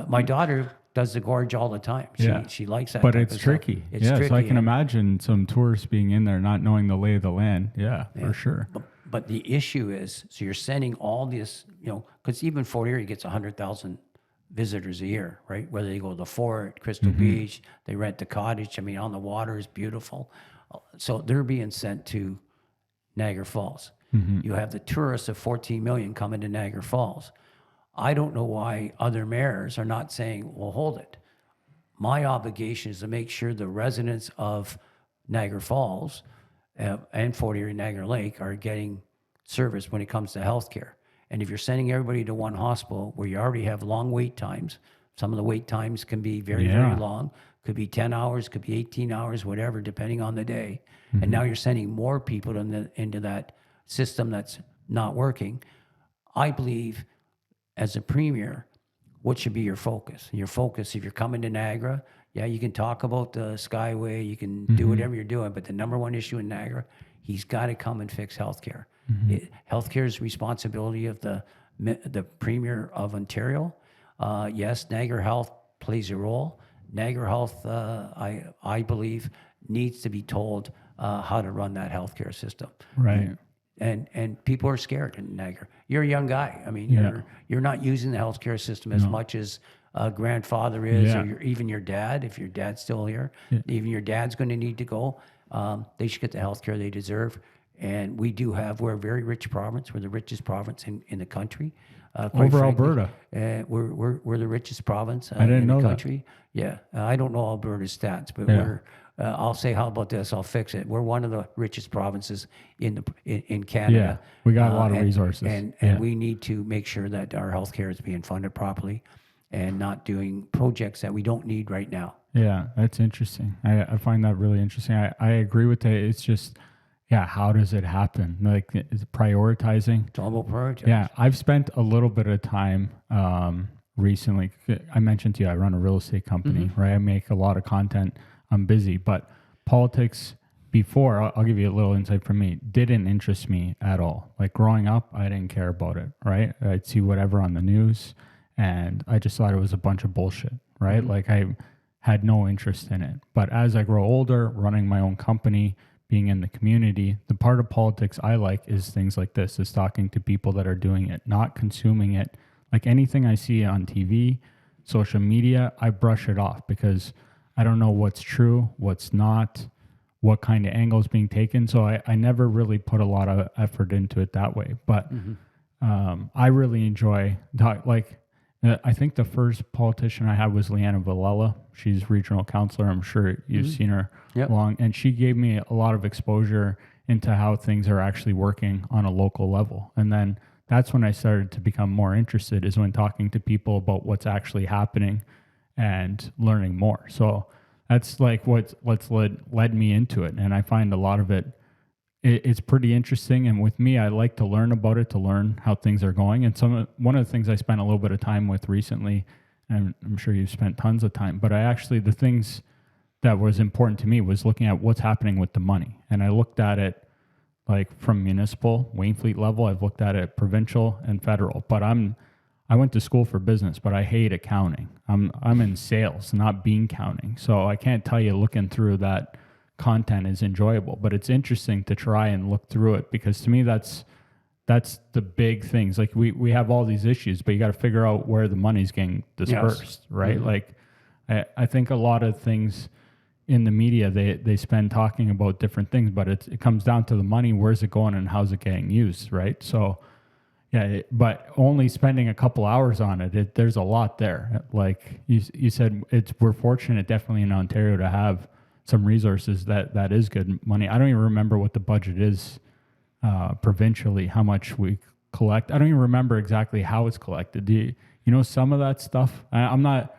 B: My daughter does the gorge all the time. She likes that.
A: But
B: type
A: it's
B: of
A: tricky.
B: Stuff. It's tricky.
A: So I can imagine some tourists being in there not knowing the lay of the land. Yeah. For sure.
B: But the issue is, so you're sending all this, because even Fort Erie gets 100,000 visitors a year, right? Whether they go to the fort, Crystal Beach, they rent the cottage. I mean, on the water is beautiful. So they're being sent to Niagara Falls. You have the tourists of 14 million coming to Niagara Falls. I don't know why other mayors are not saying, well, hold it. My obligation is to make sure the residents of Niagara Falls and Fort Erie, Niagara Lake are getting service when it comes to healthcare. And if you're sending everybody to one hospital where you already have long wait times, some of the wait times can be very, very long Could be 10 hours, could be 18 hours, whatever, depending on the day. And now you're sending more people into that system that's not working. I believe as a premier, what should be your focus? Your focus, if you're coming to Niagara, yeah, you can talk about the Skyway, you can do whatever you're doing, but the number one issue in Niagara, he's got to come and fix healthcare. Healthcare is responsibility of the Premier of Ontario. Yes, Niagara Health plays a role. Niagara Health, I believe, needs to be told how to run that healthcare system.
A: Right.
B: And people are scared in Niagara. You're a young guy. I mean,
A: Yeah.
B: you're not using the healthcare system as much as a grandfather is,
A: Yeah.
B: or even your dad. If your dad's still here, even your dad's going to need to go. They should get the healthcare they deserve. And we're a very rich province. We're the richest province in the country. Quite
A: Over
B: frankly,
A: Alberta.
B: we're the richest province
A: didn't
B: in
A: know
B: the
A: that.
B: country. Yeah, I don't know Alberta's stats, but I'll say, how about this? I'll fix it. We're one of the richest provinces in Canada.
A: Yeah, we got a lot of
B: and-
A: resources.
B: and
A: Yeah.
B: we need to make sure that our healthcare is being funded properly, and not doing projects that we don't need right now.
A: Yeah, that's interesting. I find that really interesting. I agree with it. It's just, yeah, how does it happen? Like, is it prioritizing?
B: It's all about projects.
A: Yeah, I've spent a little bit of time recently. I mentioned to you, I run a real estate company, right? I make a lot of content. I'm busy, but politics before, I'll give you a little insight from me, didn't interest me at all. Like growing up, I didn't care about it, right? I'd see whatever on the news and I just thought it was a bunch of bullshit, right? Like I had no interest in it. But as I grow older, running my own company, being in the community, the part of politics I like is things like this, is talking to people that are doing it, not consuming it. Like anything I see on TV, social media, I brush it off because I don't know what's true, what's not, what kind of angle is being taken. So I never really put a lot of effort into it that way. But I really enjoy, I think the first politician I had was Leanna Villela. She's regional councillor. I'm sure you've seen her
B: Yep.
A: along. And she gave me a lot of exposure into how things are actually working on a local level. And then that's when I started to become more interested, is when talking to people about what's actually happening and learning more. So that's like what's led me into it. And I find a lot of it's pretty interesting. And with me, I like to learn about it, to learn how things are going. And one of the things I spent a little bit of time with recently, and I'm sure you've spent tons of time, but the things that was important to me was looking at what's happening with the money. And I looked at it like from municipal, Wainfleet level. I've looked at it provincial and federal, but I went to school for business, but I hate accounting. I'm in sales, not bean counting. So I can't tell you looking through that content is enjoyable, but it's interesting to try and look through it, because to me that's the big things. Like we have all these issues, but you got to figure out where the money's getting dispersed, right? Like I think a lot of things in the media, they spend talking about different things, but it comes down to the money. Where's it going and how's it getting used, right? So yeah, but only spending a couple hours on it, there's a lot there. Like you said, we're fortunate definitely in Ontario to have some resources that is good money. I don't even remember what the budget is provincially, how much we collect. I don't even remember exactly how it's collected. Do you know some of that stuff? I'm not.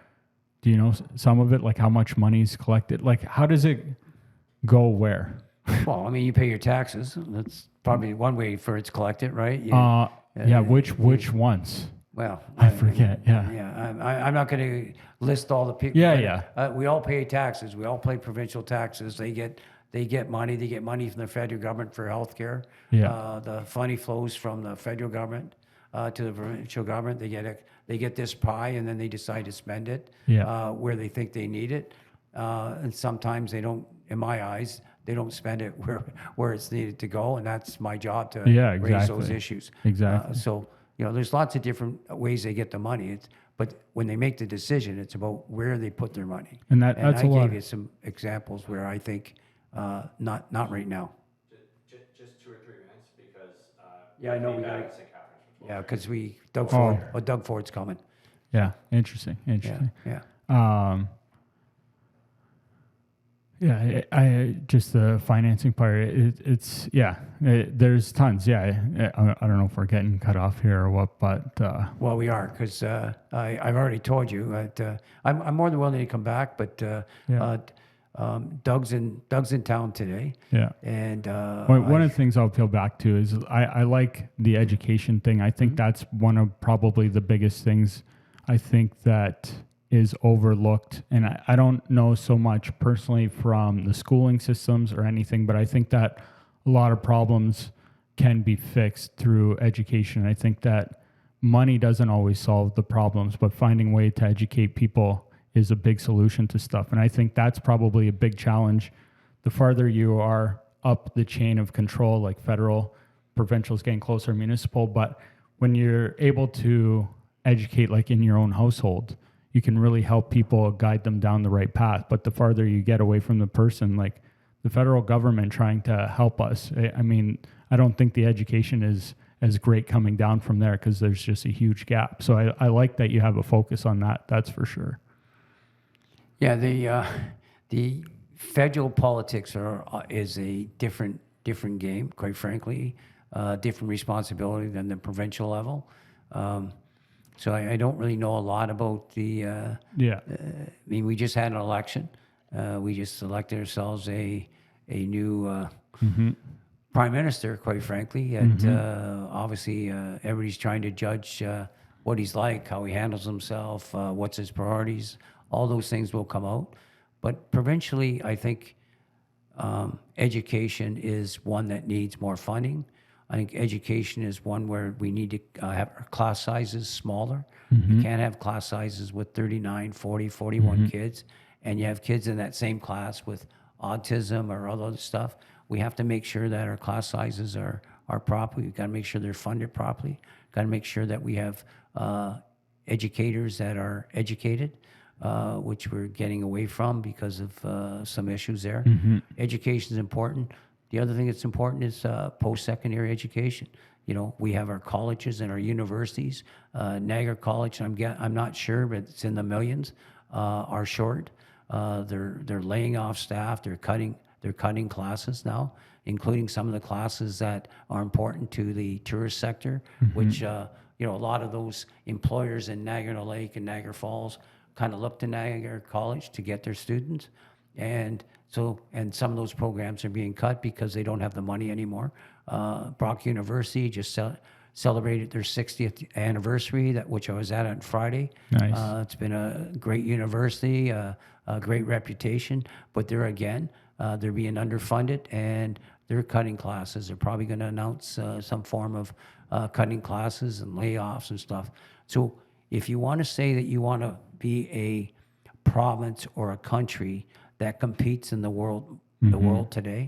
A: Do you know some of it, like how much money is collected? Like how does it go where?
B: Well, I mean, you pay your taxes. That's probably one way for it's collected, right?
A: Which ones?
B: Well,
A: I forget. Yeah.
B: Yeah, I'm not going to list all the people.
A: Yeah.
B: We all pay taxes. We all pay provincial taxes. They get money. They get money from the federal government for healthcare.
A: Yeah.
B: The money flows from the federal government to the provincial government. They get this pie, and then they decide to spend it where they think they need it. And sometimes they don't. In my eyes, they don't spend it where it's needed to go, and that's my job to raise those issues.
A: Exactly.
B: So there's lots of different ways they get the money. But when they make the decision, it's about where they put their money.
A: And that's
B: I
A: a lot.
B: gave you some examples where I think not right now.
C: Just 2 or 3 minutes, because
B: Yeah, I know
C: we'll
B: we
C: be back
B: got-
C: at St. Catharines for
B: Yeah, because
A: Oh.
B: Doug Ford's coming.
A: Yeah. Interesting.
B: Yeah, yeah.
A: Yeah, I just the financing part. It's yeah. There's tons. Yeah, I don't know if we're getting cut off here or what, but
B: Well, we are because I've already told you that I'm more than willing to come back, but
A: yeah,
B: Doug's in town today,
A: yeah.
B: and
A: One of the things I'll peel back to is I like the education thing. I think that's one of probably the biggest things I think that is overlooked. And I don't know so much personally from the schooling systems or anything, but I think that a lot of problems can be fixed through education. I think that money doesn't always solve the problems, but finding a way to educate people is a big solution to stuff. And I think that's probably a big challenge. The farther you are up the chain of control, like federal, provincial is getting closer, municipal, but when you're able to educate like in your own household, you can really help people, guide them down the right path. But the farther you get away from the person, like the federal government trying to help us, I mean, I don't think the education is as great coming down from there because there's just a huge gap. So I like that you have a focus on that. That's for sure.
B: yeah, the federal politics is a different game, quite frankly, different responsibility than the provincial level. So I don't really know a lot about the.
A: Yeah.
B: I mean, we just had an election. We just elected ourselves a new prime minister. Quite frankly, and obviously everybody's trying to judge what he's like, how he handles himself, what's his priorities. All those things will come out. But provincially, I think education is one that needs more funding. I think education is one where we need to have our class sizes smaller. You can't have class sizes with 39, 40, 41 kids, and you have kids in that same class with autism or other stuff. We have to make sure that our class sizes are proper. We've got to make sure they're funded properly. Got to make sure that we have educators that are educated, which we're getting away from because of some issues there. Education is important. The other thing that's important is post-secondary education. You know, we have our colleges and our universities. Niagara College, I'm not sure, but it's in the millions. Are short. They're laying off staff. They're cutting classes now, including some of the classes that are important to the tourist sector, which you know, a lot of those employers in Niagara Lake and Niagara Falls kind of look to Niagara College to get their students. And some of those programs are being cut because they don't have the money anymore. Brock University just celebrated their 60th anniversary, which I was at on Friday.
A: Nice.
B: It's been a great university, a great reputation, but they're being underfunded and they're cutting classes. They're probably going to announce some form of cutting classes and layoffs and stuff. So if you want to say that you want to be a province or a country that competes in the world today,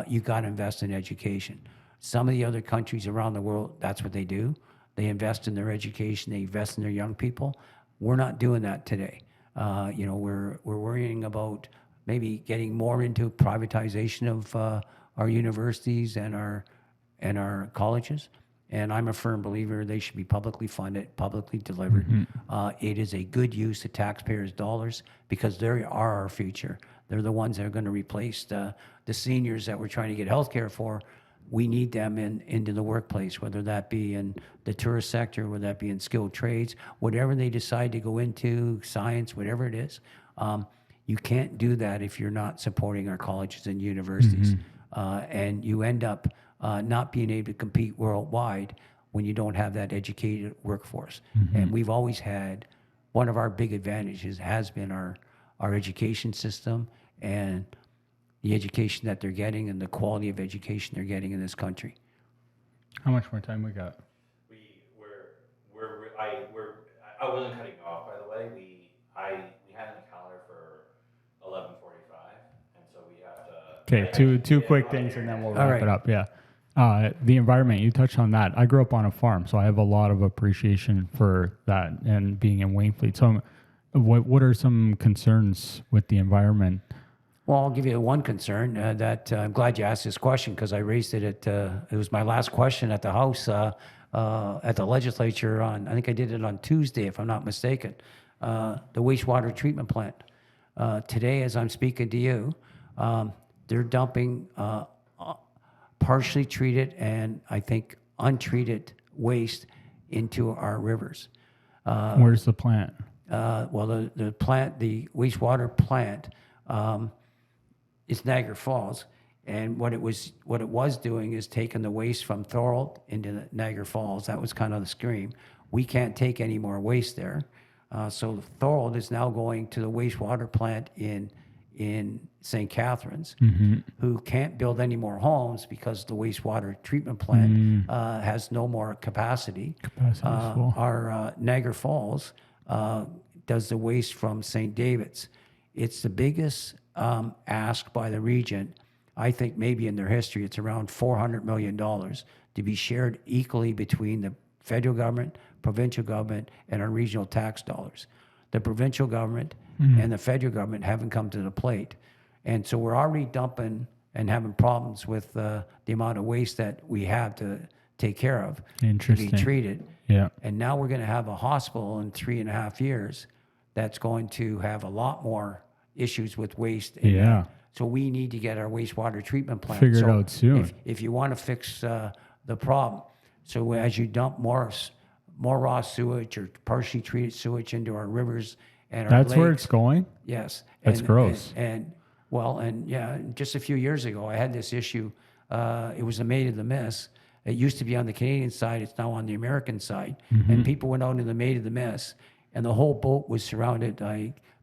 B: you got to invest in education. Some of the other countries around the world, that's what they do. They invest in their education. They invest in their young people. We're not doing that today. You know, we're worrying about maybe getting more into privatization of our universities and our colleges. And I'm a firm believer they should be publicly funded, publicly delivered. It is a good use of taxpayers' dollars because they are our future. They're the ones that are going to replace the seniors that we're trying to get health care for. We need them into the workplace, whether that be in the tourist sector, whether that be in skilled trades, whatever they decide to go into, science, whatever it is. You can't do that if you're not supporting our colleges and universities. And you end up not being able to compete worldwide when you don't have that educated workforce. And we've always had, one of our big advantages has been our education system and the education that they're getting and the quality of education they're getting in this country.
A: How much more time we got?
C: I wasn't cutting you off, by the way. We had an calendar for 11:45, and so we have to.
A: Okay, two quick things and then we'll wrap
B: right.
A: it up. Yeah. The environment, you touched on that. I grew up on a farm, so I have a lot of appreciation for that and being in Wainfleet. So what are some concerns with the environment?
B: Well, I'll give you one concern that I'm glad you asked this question because I raised it it was my last question at the House, at the legislature I think I did it on Tuesday, if I'm not mistaken, the wastewater treatment plant. Today, as I'm speaking to you, They're dumping partially treated and I think untreated waste into our rivers.
A: Where's the plant?
B: Well, the plant, the wastewater plant, is Niagara Falls, and what it was doing is taking the waste from Thorold into the Niagara Falls. That was kind of the scream. We can't take any more waste there, so Thorold is now going to the wastewater plant in St. Catharines, who can't build any more homes because the wastewater treatment plant has no more capacity.
A: Capacity is full.
B: Our Niagara Falls does the waste from St. David's. It's the biggest ask by the region. I think maybe in their history, it's around $400 million to be shared equally between the federal government, provincial government, and our regional tax dollars. The provincial government and the federal government haven't come to the plate. And so we're already dumping and having problems with the amount of waste that we have to take care of, to
A: Interesting.
B: be treated.
A: Yeah.
B: And now we're going to have a hospital in 3.5 years that's going to have a lot more issues with waste. in
A: Yeah.
B: that. So we need to get our wastewater treatment plant
A: Figured
B: So
A: out soon.
B: If you want to fix the problem, so as you dump more raw sewage or partially treated sewage into our rivers and our
A: That's
B: lakes,
A: where it's going?
B: yes,
A: That's gross.
B: And just a few years ago, I had this issue. It was the Maid of the Miss. It used to be on the Canadian side. It's now on the American side. And people went out in the Maid of the Miss, and the whole boat was surrounded.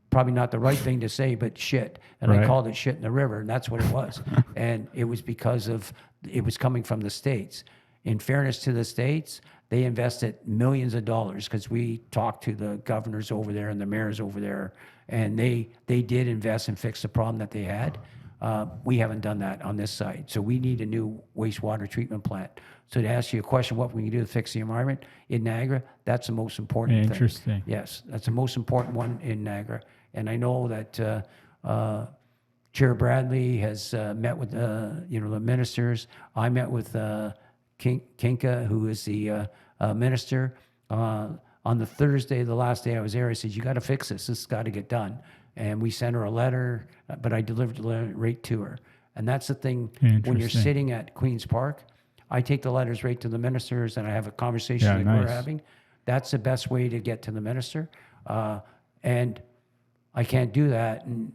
B: Probably not the right thing to say, but shit. And I
A: Right.
B: called it shit in the river, and that's what it was. And it was because it was coming from the States. In fairness to the States, they invested millions of dollars because we talked to the governors over there and the mayors over there, and they did invest and fix the problem that they had. We haven't done that on this side. So we need a new wastewater treatment plant. So to ask you a question, what we can do to fix the environment in Niagara, that's the most important thing.
A: Interesting.
B: Yes, that's the most important one in Niagara. And I know that Chair Bradley has met with the ministers. I met with Kinka, who is the minister. On the Thursday, the last day I was there, I said, you got to fix this. This has got to get done. And we sent her a letter, but I delivered the letter right to her. And that's the thing, when you're
A: Interesting.
B: sitting at Queen's Park, I take the letters right to the ministers and I have a conversation
A: Yeah,
B: like
A: nice.
B: we're having. That's the best way to get to the minister. And I can't do that in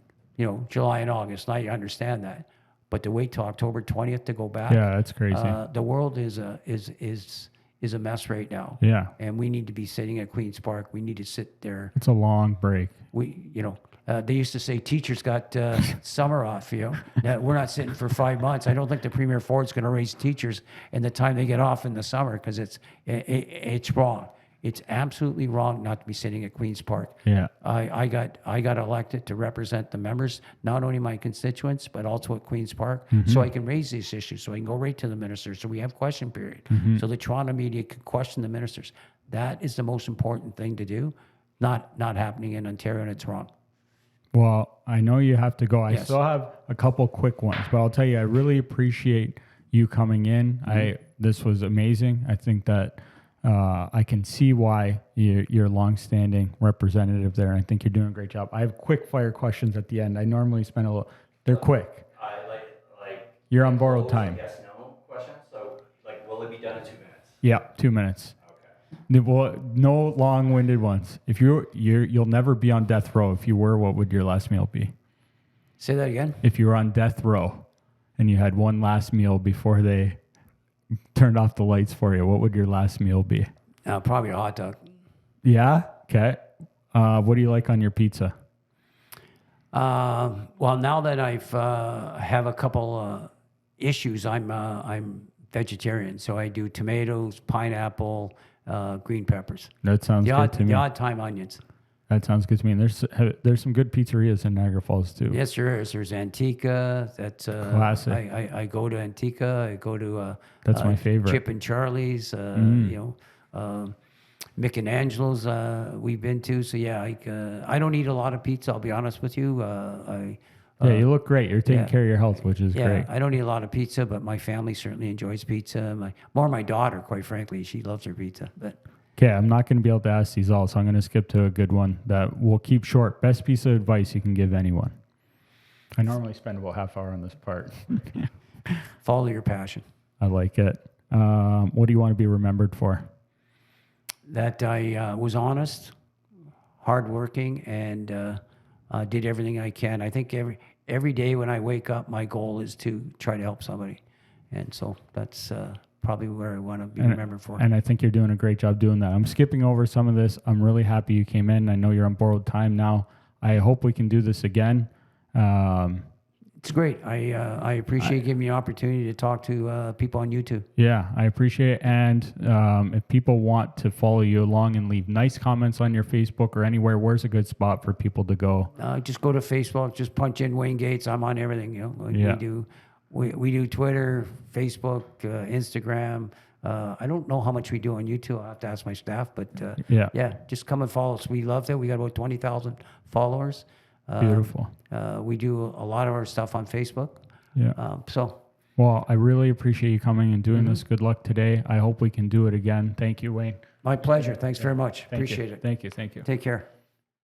B: July and August. Now you understand that. But to wait till October 20th to go back,
A: Yeah, that's crazy.
B: the world is a mess right now.
A: Yeah.
B: And we need to be sitting at Queen's Park. We need to sit there.
A: It's a long break.
B: They used to say teachers got summer off. Now, we're not sitting for 5 months. I don't think the Premier Ford's going to raise teachers in the time they get off in the summer because it's wrong. It's absolutely wrong not to be sitting at Queen's Park.
A: Yeah.
B: I got elected to represent the members, not only my constituents, but also at Queen's Park, so I can raise these issues, so I can go right to the ministers, so we have question period, so the Toronto media can question the ministers. That is the most important thing to do, not happening in Ontario, and it's wrong.
A: Well, I know you have to go. I
B: Yes.
A: still have a couple quick ones, but I'll tell you, I really appreciate you coming in. This was amazing. I think that I can see why you're a longstanding representative there. I think you're doing a great job. I have quick fire questions at the end. I normally spend a little. They're quick. You're on borrowed time.
C: Yes, no question. So, will it be done in 2 minutes?
A: Yeah, 2 minutes.
C: Okay.
A: No long-winded ones. If you'll never be on death row. If you were, what would your last meal be?
B: Say that again.
A: If you were on death row and you had one last meal before they turned off the lights for you, what would your last meal be?
B: Probably a hot dog.
A: Yeah? Okay. What do you like on your pizza?
B: Well, now that I've have a couple issues, I'm vegetarian, so I do tomatoes, pineapple, green peppers.
A: That sounds good to me.
B: The odd time onions.
A: That sounds good to me. And there's some good pizzerias in Niagara Falls too.
B: Yes, there is. There's Antica. That's
A: Classic.
B: I go to Antica. I go to
A: That's my favorite.
B: Chip and Charlie's. Mick and Angelo's. We've been to. So yeah, I don't eat a lot of pizza. I'll be honest with you.
A: Yeah, you look great. You're taking
B: yeah.
A: care of your health, which is
B: Yeah,
A: great.
B: I don't eat a lot of pizza, but my family certainly enjoys pizza. More my daughter, quite frankly, she loves her pizza. But
A: Okay, I'm not going to be able to ask these all, so I'm going to skip to a good one that we'll keep short. Best piece of advice you can give anyone? I normally spend about half hour on this part.
B: Follow your passion.
A: I like it. What do you want to be remembered for?
B: That I was honest, hardworking, and did everything I can. I think every day when I wake up, my goal is to try to help somebody, and so that's probably where I want to be remembered for.
A: And I think you're doing a great job doing that. I'm skipping over some of this. I'm really happy you came in. I know you're on borrowed time now. I hope we can do this again.
B: It's great. I appreciate giving me the opportunity to talk to people on YouTube.
A: Yeah, I appreciate it. And if people want to follow you along and leave nice comments on your Facebook or anywhere, where's a good spot for people to go?
B: Just go to Facebook. Just punch in Wayne Gates. I'm on everything.
A: Yeah.
B: We do Twitter, Facebook, Instagram. I don't know how much we do on YouTube. I'll have to ask my staff, but yeah, just come and follow us. We love that. We got about 20,000 followers.
A: Beautiful.
B: We do a lot of our stuff on Facebook.
A: Yeah.
B: Well,
A: I really appreciate you coming and doing this. Good luck today. I hope we can do it again. Thank you, Wayne.
B: My pleasure. Thanks very much. Appreciate it.
A: Thank you.
B: Take care.